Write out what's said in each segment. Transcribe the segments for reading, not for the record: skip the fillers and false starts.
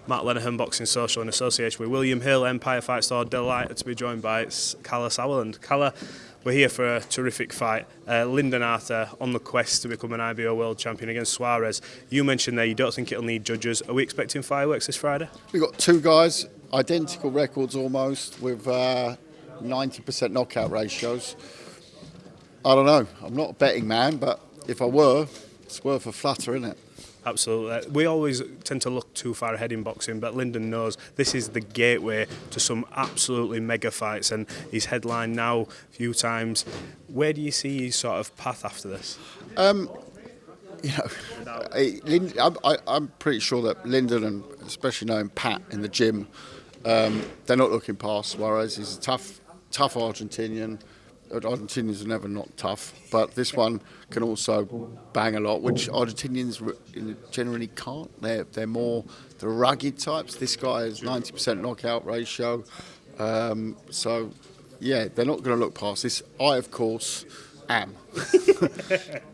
Matt Lenihan, Boxing Social in association with William Hill, Empire Fight Store. Delighted to be joined by Kalle Sauerland. Kalle, we're here for a terrific fight. Lyndon Arthur on the quest to become an IBO world champion against Suarez. You mentioned there you don't think it'll need judges. Are we expecting fireworks this Friday? We've got two guys, identical records almost, with 90% knockout ratios. I don't know. I'm not a betting man, but if I were, it's worth a flutter, isn't it? Absolutely. We always tend to look too far ahead in boxing, but Lyndon knows this is the gateway to some absolutely mega fights, and he's headlined now a few times. Where do you see his sort of path after this? I'm pretty sure that Lyndon, and especially knowing Pat in the gym, they're not looking past Suarez. He's a tough Argentinian. Argentinians are never not tough, but this one can also bang a lot, which Argentinians generally can't. They're more the rugged types. This guy has 90% knockout ratio, so yeah, they're not going to look past this. I, of course, am.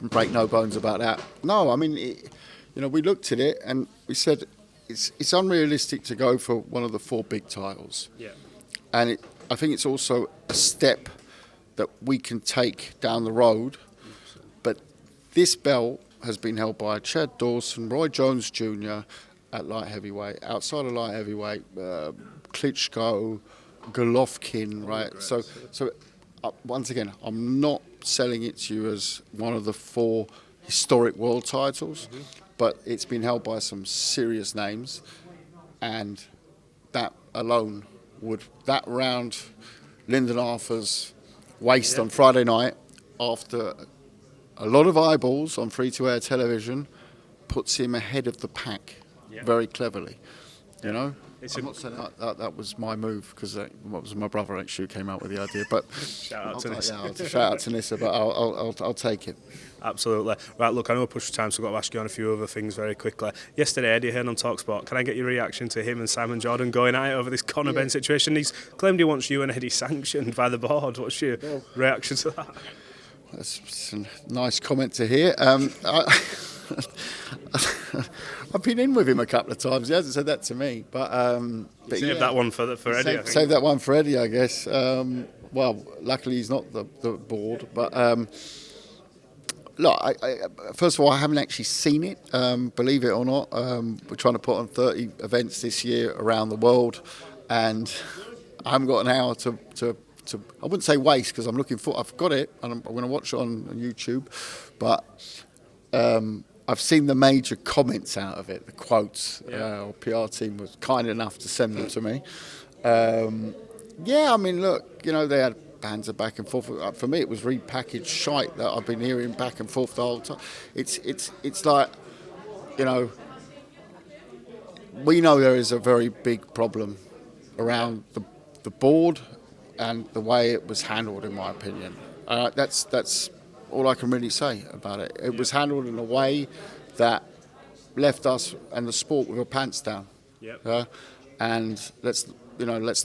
Break no bones about that. No, I mean, we looked at it and we said it's unrealistic to go for one of the four big titles. Yeah, and I think it's also a step that we can take down the road, but this belt has been held by Chad Dawson, Roy Jones Jr. at light heavyweight, outside of light heavyweight, Klitschko, Golovkin, right? So once again, I'm not selling it to you as one of the four historic world titles, but it's been held by some serious names, and that alone that round, Lyndon Arthur's waste on Friday night, after a lot of eyeballs on free-to-air television, puts him ahead of the pack very cleverly. I'm not saying that was my move, because that was my brother actually who came out with the idea. But shout out to Nissa. Shout out to Nissa, but I'll take it. Absolutely. Right, look, I know we're pushed for time, so I've got to ask you on a few other things very quickly. Yesterday, Eddie Hearn on TalkSport. Can I get your reaction to him and Simon Jordan going at it over this Conor Benn situation? He's claimed he wants you and Eddie sanctioned by the board. What's your reaction to that? That's a nice comment to hear. I've been in with him a couple of times. He hasn't said that to me, but save that one for Eddie. Save that one for Eddie, I guess. Well, luckily he's not the board, but look, first of all, I haven't actually seen it. Believe it or not, we're trying to put on 30 events this year around the world, and I haven't got an hour to I wouldn't say waste, because I've got it, and I'm going to watch it on YouTube, but I've seen the major comments out of it, the quotes. Our PR team was kind enough to send them to me. I mean, look, they had banter back and forth. For me, it was repackaged shite that I've been hearing back and forth the whole time. It's like, we know there is a very big problem around the board and the way it was handled, in my opinion. That's all I can really say about it. It was handled in a way that left us and the sport with our pants down. And let's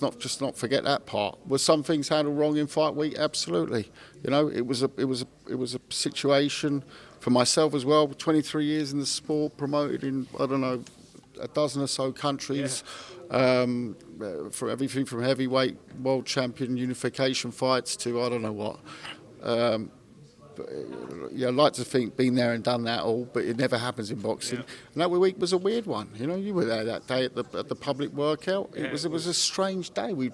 not forget that part. Were some things handled wrong in fight week? Absolutely. It was a situation for myself as well. 23 years in the sport, promoted in a dozen or so countries. For everything from heavyweight, world champion, unification fights to I don't know what. I'd like to think been there and done that all, but it never happens in boxing. And that week was a weird one. You were there that day at the public workout. It was a strange day. We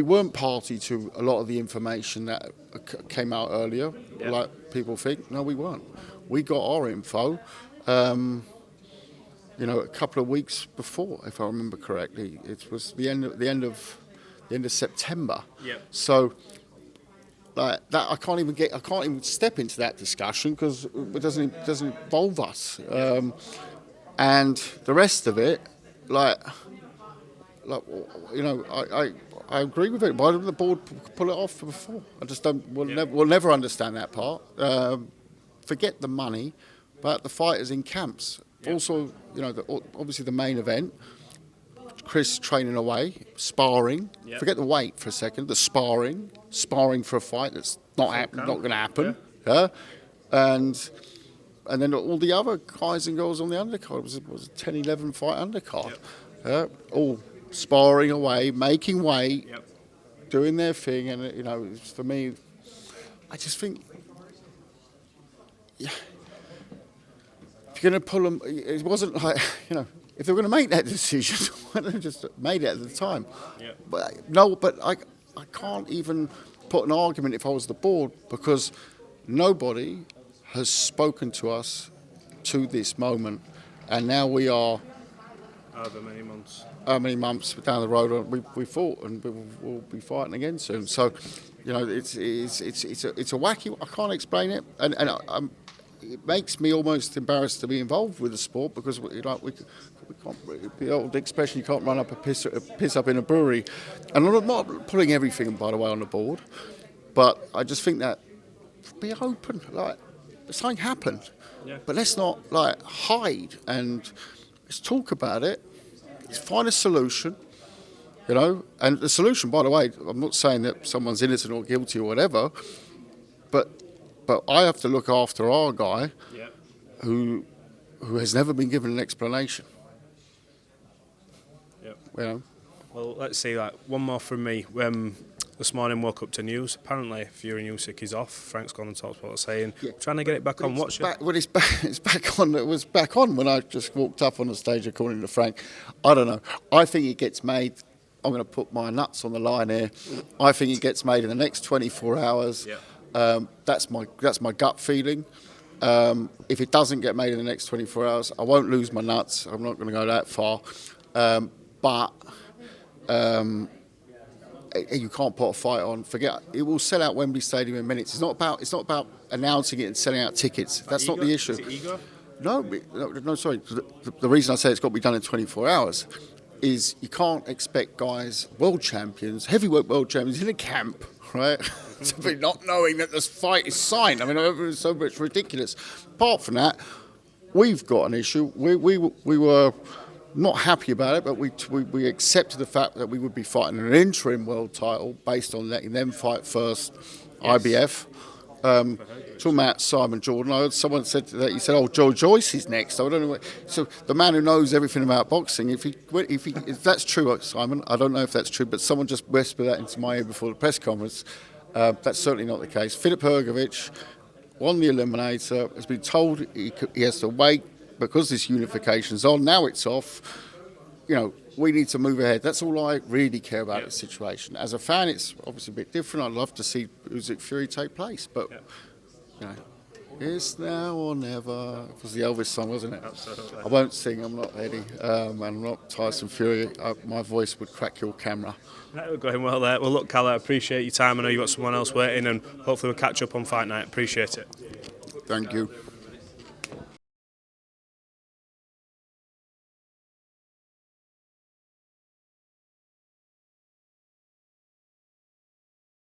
weren't party to a lot of the information that came out earlier, like people think. No, we weren't. We got our info. A couple of weeks before, if I remember correctly. It was the end of September. So, like that, I can't even step into that discussion because it doesn't involve us. And the rest of it, I agree with it. Why didn't the board pull it off before? I just don't. We'll never understand that part. Forget the money, but the fighters in camps. Also, obviously the main event, Chris training away, sparring. Forget the weight for a second. The sparring for a fight that's not going to happen. And and then all the other guys and girls on the undercard was a 10-11 fight undercard, all sparring away, making weight, doing their thing, and for me, I just think, if you're going to pull them, it wasn't like if they were going to make that decision, why don't they just made it at the time? But I can't even put an argument if I was the board, because nobody has spoken to us to this moment, and now we are however many months down the road. We fought, and we'll be fighting again soon. So, it's a wacky. I can't explain it, and it makes me almost embarrassed to be involved with the sport, because we can't. The old expression, you can't run up a piss up in a brewery. And I'm not putting everything, by the way, on the board, but I just think that be open. Like, something happened, but let's not hide, and let's talk about it. Let's find a solution, And the solution, by the way, I'm not saying that someone's innocent or guilty or whatever, but I have to look after our guy, who has never been given an explanation. Well, let's see. One more from me. This morning woke up to news. Apparently, Fury Usyk is off. Frank's gone on TalkSport saying, trying to get it back on. Watch it. It's back on. It was back on when I just walked up on the stage, according to Frank. I don't know. I think it gets made. I'm going to put my nuts on the line here. I think it gets made in the next 24 hours. That's my gut feeling. If it doesn't get made in the next 24 hours, I won't lose my nuts. I'm not going to go that far. But you can't put a fight on. Forget it. Will sell out Wembley Stadium in minutes. It's not about announcing it and selling out tickets. That's not the issue. Is it ego? No. Sorry. The reason I say it's got to be done in 24 hours is you can't expect guys, world champions, heavyweight world champions, in a camp, right, to be not knowing that this fight is signed. I mean, it's so much ridiculous. Apart from that, we've got an issue. We were not happy about it, but we accepted the fact that we would be fighting an interim world title based on letting them fight first, IBF. Talking about Simon Jordan, I heard someone said that he said, Joe Joyce is next. I don't know. So the man who knows everything about boxing, if that's true, Simon, I don't know if that's true, but someone just whispered that into my ear before the press conference. That's certainly not the case. Filip Hrgovic won the Eliminator, has been told he has to wait because this unification's on. Now it's off. We need to move ahead. That's all I really care about the situation. As a fan, it's obviously a bit different. I'd love to see Usyk Fury take place, but it's now or never. It was the Elvis song, wasn't it? Absolutely. I won't sing. I'm not Eddie. I'm not Tyson Fury. My voice would crack your camera. We're going well there. Well, look, Kalle, I appreciate your time. I know you've got someone else waiting, and hopefully we'll catch up on fight night. Appreciate it. Thank you.